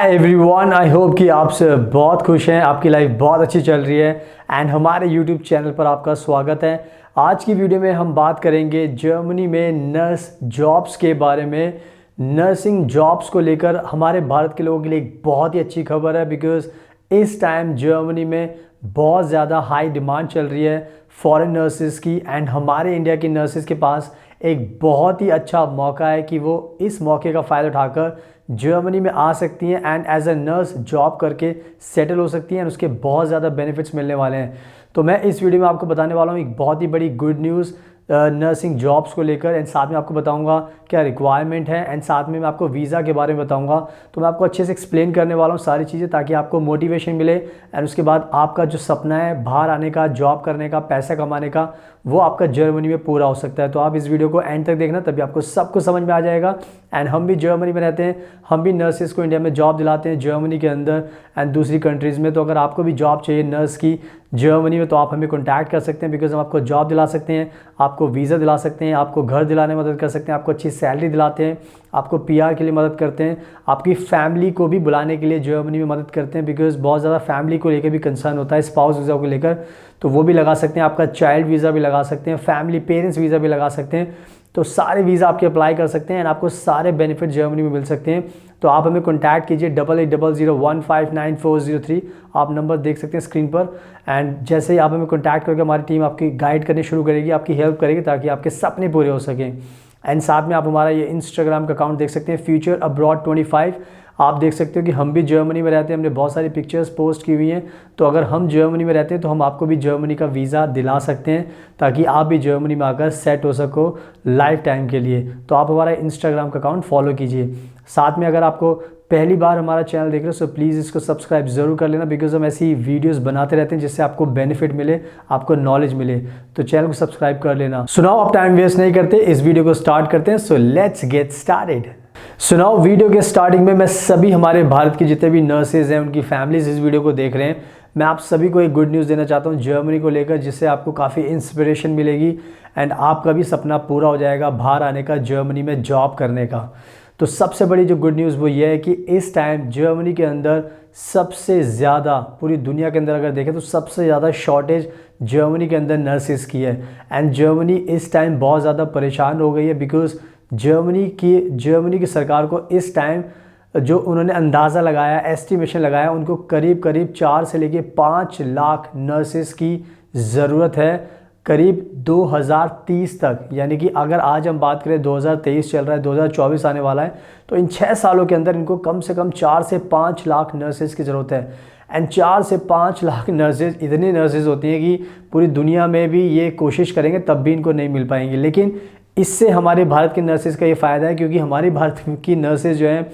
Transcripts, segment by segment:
Hi everyone, I hope कि आप सब बहुत खुश हैं, आपकी लाइफ बहुत अच्छी चल रही है एंड हमारे यूट्यूब चैनल पर आपका स्वागत है। आज की वीडियो में हम बात करेंगे जर्मनी में नर्स जॉब्स के बारे में। नर्सिंग जॉब्स को लेकर हमारे भारत के लोगों के लिए एक बहुत ही अच्छी खबर है, बिकॉज़ इस टाइम जर्मनी में बहुत ज़्यादा हाई डिमांड चल रही है फॉरेन नर्सेस की एंड हमारे इंडिया की नर्सेस के पास एक बहुत ही अच्छा मौका है कि वो इस मौके का फ़ायदा उठाकर जर्मनी में आ सकती हैं and as a nurse job करके सेटल हो सकती हैं एंड उसके बहुत ज़्यादा बेनिफिट्स मिलने वाले हैं। तो मैं इस वीडियो में आपको बताने वाला हूँ एक बहुत ही बड़ी गुड न्यूज़ नर्सिंग जॉब्स को लेकर एंड साथ में आपको बताऊंगा क्या रिक्वायरमेंट है एंड साथ में मैं आपको वीज़ा के बारे में बताऊंगा। तो मैं आपको अच्छे से एक्सप्लेन करने वाला हूँ सारी चीज़ें, ताकि आपको मोटिवेशन मिले एंड उसके बाद आपका जो सपना है बाहर आने का, जॉब करने का, पैसा कमाने का, वो आपका जर्मनी में पूरा हो सकता है। तो आप इस वीडियो को एंड तक देखना, तभी आपको सब कुछ समझ में आ जाएगा। एंड हम भी जर्मनी में रहते हैं, हम भी नर्सेस को इंडिया में जॉब दिलाते हैं जर्मनी के अंदर एंड दूसरी कंट्रीज़ में। तो अगर आपको भी जॉब चाहिए नर्स की जर्मनी में, तो आप हमें कॉन्टैक्ट कर सकते हैं, बिकॉज हम आपको जॉब दिला सकते हैं, आपको वीज़ा दिला सकते हैं, आपको घर दिलाने में मदद कर सकते हैं, आपको अच्छी सैलरी दिलाते हैं, आपको पीआर के लिए मदद करते हैं, आपकी फैमिली को भी बुलाने के लिए जर्मनी में मदद करते हैं, बिकॉज बहुत ज़्यादा फैमिली को लेकर भी कंसर्न होता है स्पाउस वीज़ा को लेकर, तो वो भी लगा सकते हैं, आपका चाइल्ड वीज़ा भी लगा सकते हैं, फैमिली पेरेंट्स वीज़ा भी लगा सकते हैं। तो सारे वीज़ा आपके अप्लाई कर सकते हैं एंड आपको सारे बेनिफिट जर्मनी में मिल सकते हैं। तो आप हमें कॉन्टैक्ट कीजिए 8800159403। आप नंबर देख सकते हैं स्क्रीन पर एंड जैसे ही आप हमें कॉन्टैक्ट करके हमारी टीम आपकी गाइड करनी शुरू करेगी, आपकी हेल्प करेगी, ताकि आपके सपने पूरे हो सकें। एंड साथ में आप हमारा ये इंस्टाग्राम का अकाउंट देख सकते हैं फ्यूचर अब्रॉड 25। आप देख सकते हो कि हम भी जर्मनी में रहते हैं, हमने बहुत सारी पिक्चर्स पोस्ट की हुई हैं। तो अगर हम जर्मनी में रहते हैं तो हम आपको भी जर्मनी का वीज़ा दिला सकते हैं, ताकि आप भी जर्मनी में आकर सेट हो सको लाइफ टाइम के लिए। तो आप हमारा इंस्टाग्राम का अकाउंट फॉलो कीजिए। साथ में अगर आपको पहली बार हमारा चैनल देख रहे हो तो प्लीज़ इसको सब्सक्राइब ज़रूर कर लेना, बिकॉज हम ऐसी वीडियोस बनाते रहते हैं जिससे आपको बेनिफिट मिले, आपको नॉलेज मिले। तो चैनल को सब्सक्राइब कर लेना। सुनाओ, आप टाइम वेस्ट नहीं करते, इस वीडियो को स्टार्ट करते हैं। So let's get started. सुनाओ, वीडियो के स्टार्टिंग में मैं सभी हमारे भारत के जितने भी नर्सेज हैं, उनकी फैमिलीज इस वीडियो को देख रहे हैं, मैं आप सभी को एक गुड न्यूज़ देना चाहता हूँ जर्मनी को लेकर, जिससे आपको काफ़ी इंस्पिरेशन मिलेगी एंड आपका भी सपना पूरा हो जाएगा बाहर आने का, जर्मनी में जॉब करने का। तो सबसे बड़ी जो गुड न्यूज़ वो ये है कि इस टाइम जर्मनी के अंदर सबसे ज़्यादा, पूरी दुनिया के अंदर अगर देखें तो सबसे ज़्यादा शॉर्टेज जर्मनी के अंदर नर्सेस की है एंड जर्मनी इस टाइम बहुत ज़्यादा परेशान हो गई है, बिकॉज़ जर्मनी की सरकार को इस टाइम जो उन्होंने अंदाज़ा लगाया, एस्टिमेशन लगाया, उनको करीब 4 से लेके 5 लाख नर्सेस की ज़रूरत है करीब 2030 तक। यानी कि अगर आज हम बात करें 2023 चल रहा है, 2024 आने वाला है, तो इन 6 सालों के अंदर इनको कम से कम 4 से 5 लाख नर्सेस की ज़रूरत है। एंड 4 से 5 लाख नर्सेज, इतनी नर्सेज होती हैं कि पूरी दुनिया में भी ये कोशिश करेंगे तब भी इनको नहीं मिल पाएंगी। लेकिन इससे हमारे भारत के नर्सेज का ये फ़ायदा है, क्योंकि हमारी भारत की नर्सेज जो हैं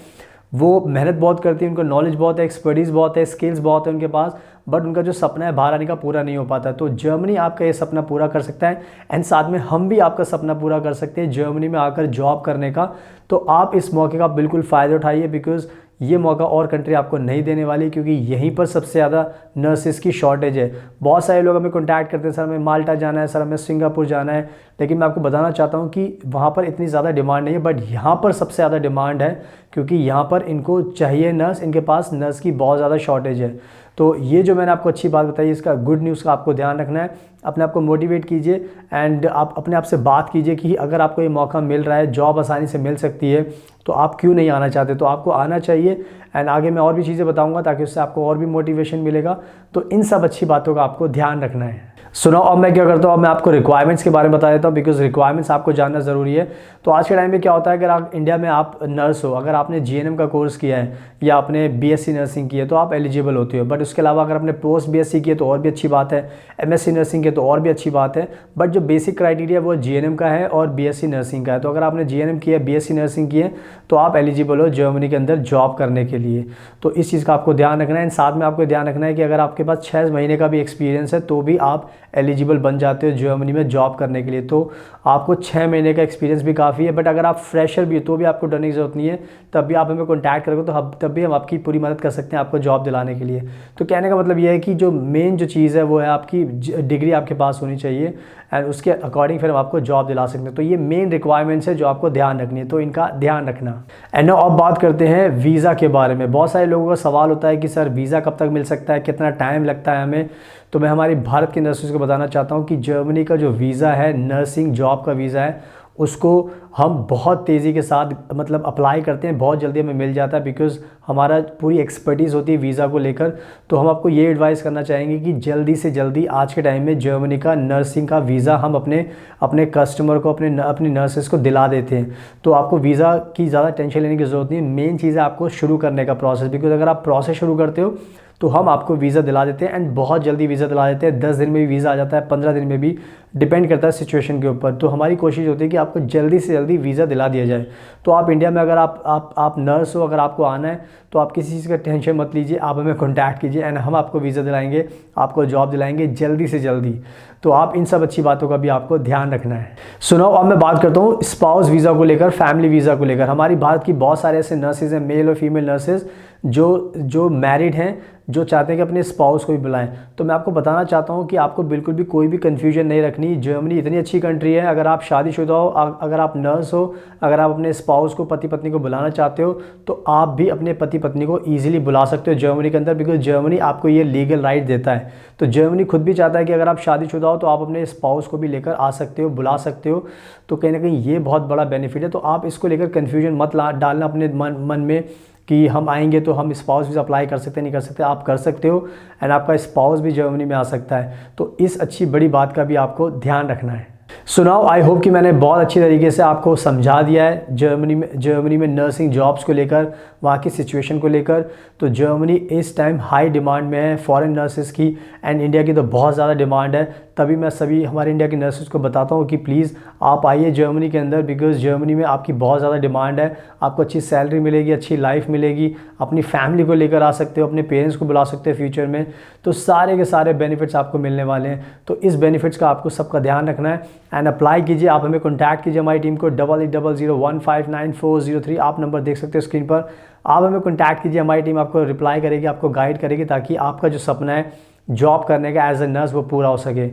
वो मेहनत बहुत करती हैं, उनको नॉलेज बहुत है, एक्सपर्टीज़ बहुत है, स्किल्स बहुत है उनके पास, बट उनका जो सपना है बाहर आने का पूरा नहीं हो पाता। तो जर्मनी आपका ये सपना पूरा कर सकता है एंड साथ में हम भी आपका सपना पूरा कर सकते हैं जर्मनी में आकर जॉब करने का। तो आप इस मौके का बिल्कुल फ़ायदा उठाइए, बिकॉज़ ये मौका और कंट्री आपको नहीं देने वाली, क्योंकि यहीं पर सबसे ज़्यादा नर्सेस की शॉर्टेज है। बहुत सारे लोग हमें कॉन्टैक्ट करते हैं, सर हमें माल्टा जाना है, सर हमें सिंगापुर जाना है, लेकिन मैं आपको बताना चाहता हूँ कि वहाँ पर इतनी ज़्यादा डिमांड नहीं है, बट यहाँ पर सबसे ज़्यादा डिमांड है, क्योंकि यहाँ पर इनको चाहिए नर्स, इनके पास नर्स की बहुत ज़्यादा शॉर्टेज है। तो ये जो मैंने आपको अच्छी बात बताई, इसका गुड न्यूज़ का आपको ध्यान रखना है, अपने आप को मोटिवेट कीजिए एंड आप अपने आप से बात कीजिए कि अगर आपको ये मौका मिल रहा है, जॉब आसानी से मिल सकती है, तो आप क्यों नहीं आना चाहते। तो आपको आना चाहिए एंड आगे मैं और भी चीज़ें बताऊंगा, ताकि उससे आपको और भी मोटिवेशन मिलेगा। तो इन सब अच्छी बातों का आपको ध्यान रखना है। सुनो, अब मैं क्या करता हूँ, अब मैं आपको रिक्वायरमेंट्स के बारे में बता देता हूँ, बिकॉज रिक्वायरमेंट्स आपको जानना ज़रूरी है। तो आज के टाइम में क्या होता है, अगर आप इंडिया में आप नर्स हो, अगर आपने जीएनएम का कोर्स किया है या आपने बीएससी नर्सिंग की है, तो आप एलिजिबल होते हो। बट उसके अलावा अगर आपने पोस्ट बीएससी की है तो और भी अच्छी बात है, एमएससी नर्सिंग की है तो और भी अच्छी बात है। बट जो बेसिक क्राइटेरिया वो जीएनएम का है और बीएससी नर्सिंग का है। तो अगर आपने जीएनएम किया है, बीएससी नर्सिंग की है, तो आप एलिजिबल हो जर्मनी के अंदर जॉब करने के लिए। तो इस चीज़ का आपको ध्यान रखना है एंड साथ में आपको ध्यान रखना है कि अगर आपके पास 6 महीने का भी एक्सपीरियंस है तो भी आप एलिजिबल बन जाते हो जर्मनी में जॉब करने के लिए। तो आपको 6 महीने का एक्सपीरियंस भी काफ़ी है। बट अगर आप फ्रेशर भी हो तो भी आपको डरने की ज़रूरत नहीं है, तब भी आप हमें कॉन्टैक्ट करोगे तो तब भी हम आपकी पूरी मदद कर सकते हैं आपको जॉब दिलाने के लिए। तो कहने का मतलब यह है कि जो मेन जो चीज़ है वो है आपकी डिग्री आपके पास होनी चाहिए एंड उसके अकॉर्डिंग फिर हम आपको जॉब दिला सकते हैं। तो ये मेन रिक्वायरमेंट्स है जो आपको ध्यान रखनी है, तो इनका ध्यान रखना। एंड नाउ अब बात करते हैं वीज़ा के बारे में। बहुत सारे लोगों का सवाल होता है कि सर वीज़ा कब तक मिल सकता है, कितना टाइम लगता है हमें। तो मैं हमारी भारत की नर्सेज को बताना चाहता हूँ कि जर्मनी का जो वीज़ा है, नर्सिंग जॉब का वीज़ा है, उसको हम बहुत तेज़ी के साथ मतलब अप्लाई करते हैं, बहुत जल्दी हमें मिल जाता है, बिकॉज़ हमारा पूरी एक्सपर्टीज़ होती है वीज़ा को लेकर। तो हम आपको ये एडवाइस करना चाहेंगे कि जल्दी से जल्दी आज के टाइम में जर्मनी का नर्सिंग का वीज़ा हम अपने कस्टमर को, अपनी नर्सेस को दिला देते हैं। तो आपको वीज़ा की ज़्यादा टेंशन लेने की ज़रूरत नहीं है। मेन चीज़ है आपको शुरू करने का प्रोसेस, बिकॉज़ अगर आप प्रोसेस शुरू करते हो तो हम आपको वीज़ा दिला देते हैं, एंड बहुत जल्दी वीज़ा दिला देते हैं। 10 दिन में भी वीज़ा आ जाता है, 15 दिन में भी, डिपेंड करता है सिचुएशन के ऊपर। तो हमारी कोशिश होती है कि आपको जल्दी से जल्दी वीज़ा दिला दिया जाए। तो आप इंडिया में अगर आप नर्स हो, अगर आपको आना है तो आप किसी चीज़ का टेंशन मत लीजिए, आप हमें कॉन्टैक्ट कीजिए एंड हम आपको वीज़ा दिलाएंगे, आपको जॉब दिलाएंगे जल्दी से जल्दी। तो आप इन सब अच्छी बातों का भी आपको ध्यान रखना है। सुनो, अब मैं बात करता हूँ स्पाउस वीज़ा को लेकर, फैमिली वीज़ा को लेकर। हमारी भारत की बहुत सारे ऐसे नर्सेज हैं, मेल और फीमेल नर्सेज, जो मैरिड हैं, जो चाहते हैं कि अपने स्पाउस को भी बुलाएं। तो मैं आपको बताना चाहता हूं कि आपको बिल्कुल भी कोई भी कन्फ्यूजन नहीं रखनी। जर्मनी इतनी अच्छी कंट्री है, अगर आप शादीशुदा हो, अगर आप नर्स हो, अगर आप अपने स्पाउस को, पति पत्नी को बुलाना चाहते हो, तो आप भी अपने पति पत्नी को ईजिली बुला सकते हो जर्मनी के अंदर, बिकॉज जर्मनी आपको ये लीगल राइट देता है। तो जर्मनी खुद भी चाहता है कि अगर आप शादीशुदा हो तो आप अपने स्पाउस को भी लेकर आ सकते हो, बुला सकते हो। तो कहीं ना कहीं ये बहुत बड़ा बेनिफिट है। तो आप इसको लेकर कन्फ्यूजन मत डालना अपने मन में कि हम आएंगे तो हम स्पाउस वीज़ा अप्लाई कर सकते हैं, नहीं कर सकते। आप कर सकते हो एंड आपका स्पाउस भी जर्मनी में आ सकता है। तो इस अच्छी बड़ी बात का भी आपको ध्यान रखना है। सुनाओ, आई होप कि मैंने बहुत अच्छी तरीके से आपको समझा दिया है जर्मनी में नर्सिंग जॉब्स को लेकर, वहाँ की सिचुएशन को लेकर। तो जर्मनी इस टाइम हाई डिमांड में है फॉरेन नर्सेज की, एंड इंडिया की तो बहुत ज़्यादा डिमांड है। तभी मैं सभी हमारे इंडिया के नर्सेज को बताता हूँ कि प्लीज़ आप आइए जर्मनी के अंदर, बिकॉज़ जर्मनी में आपकी बहुत ज़्यादा डिमांड है। आपको अच्छी सैलरी मिलेगी, अच्छी लाइफ मिलेगी, अपनी फैमिली को लेकर आ सकते हो, अपने पेरेंट्स को बुला सकते हो फ्यूचर में। तो सारे के सारे बेनिफिट्स आपको मिलने वाले हैं। तो इस बेनिफिट्स का आपको सबका ध्यान रखना है एंड अप्लाई कीजिए। आप हमें कॉन्टैक्ट कीजिए, हमारी टीम को 8800159403। आप नंबर देख सकते हो स्क्रीन पर। आप हमें कॉन्टैक्ट कीजिए, हमारी टीम आपको रिप्लाई करेगी, आपको गाइड करेगी, ताकि आपका जो सपना है जॉब करने का एज ए नर्स वो पूरा हो सके।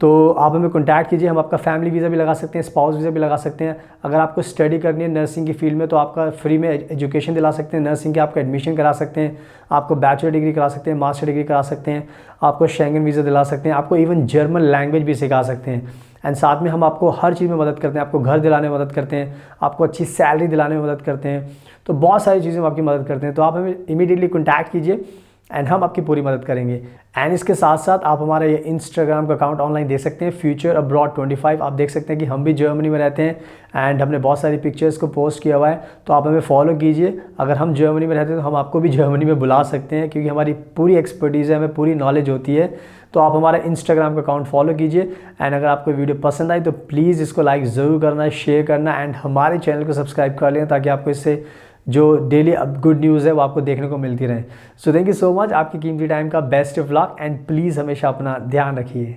तो आप हमें कॉन्टैक्ट कीजिए, हम आपका फैमिली वीज़ा भी लगा सकते हैं, स्पाउस वीज़ा भी लगा सकते हैं। अगर आपको स्टडी करनी है नर्सिंग की फील्ड में तो आपका फ्री में एजुकेशन दिला सकते हैं, नर्सिंग के आपका एडमिशन करा सकते हैं, आपको बैचलर डिग्री करा सकते हैं, मास्टर डिग्री करा सकते हैं, आपको शेंगन वीज़ा दिला सकते हैं, आपको इवन जर्मन लैंग्वेज भी सिखा सकते हैं। एंड साथ में हम आपको हर चीज़ में मदद करते हैं, आपको घर दिलाने में मदद करते हैं, आपको अच्छी सैलरी दिलाने में मदद करते हैं। तो बहुत सारी चीज़ें में आपकी मदद करते हैं। तो आप हमें इमीडिएटली कॉन्टैक्ट कीजिए एंड हम आपकी पूरी मदद करेंगे। एंड इसके साथ साथ आप हमारा ये इंस्टाग्राम का अकाउंट ऑनलाइन देख सकते हैं, फ्यूचर अब्रॉड 25। आप देख सकते हैं कि हम भी जर्मनी में रहते हैं एंड हमने बहुत सारी पिक्चर्स को पोस्ट किया हुआ है। तो आप हमें फॉलो कीजिए। अगर हम जर्मनी में रहते हैं तो हम आपको भी जर्मनी में बुला सकते हैं, क्योंकि हमारी पूरी एक्सपर्टीज़ है, हमें पूरी नॉलेज होती है। तो आप हमारा इंस्टाग्राम का अकाउंट फॉलो कीजिए एंड अगर आपको वीडियो पसंद आई तो प्लीज़ इसको लाइक ज़रूर करना, शेयर करना एंड हमारे चैनल को सब्सक्राइब कर लें, ताकि आपको इससे जो डेली गुड न्यूज़ है वो आपको देखने को मिलती रहे। So thank you so much, आपकी कीमती टाइम का best of luck and please हमेशा अपना ध्यान रखिए।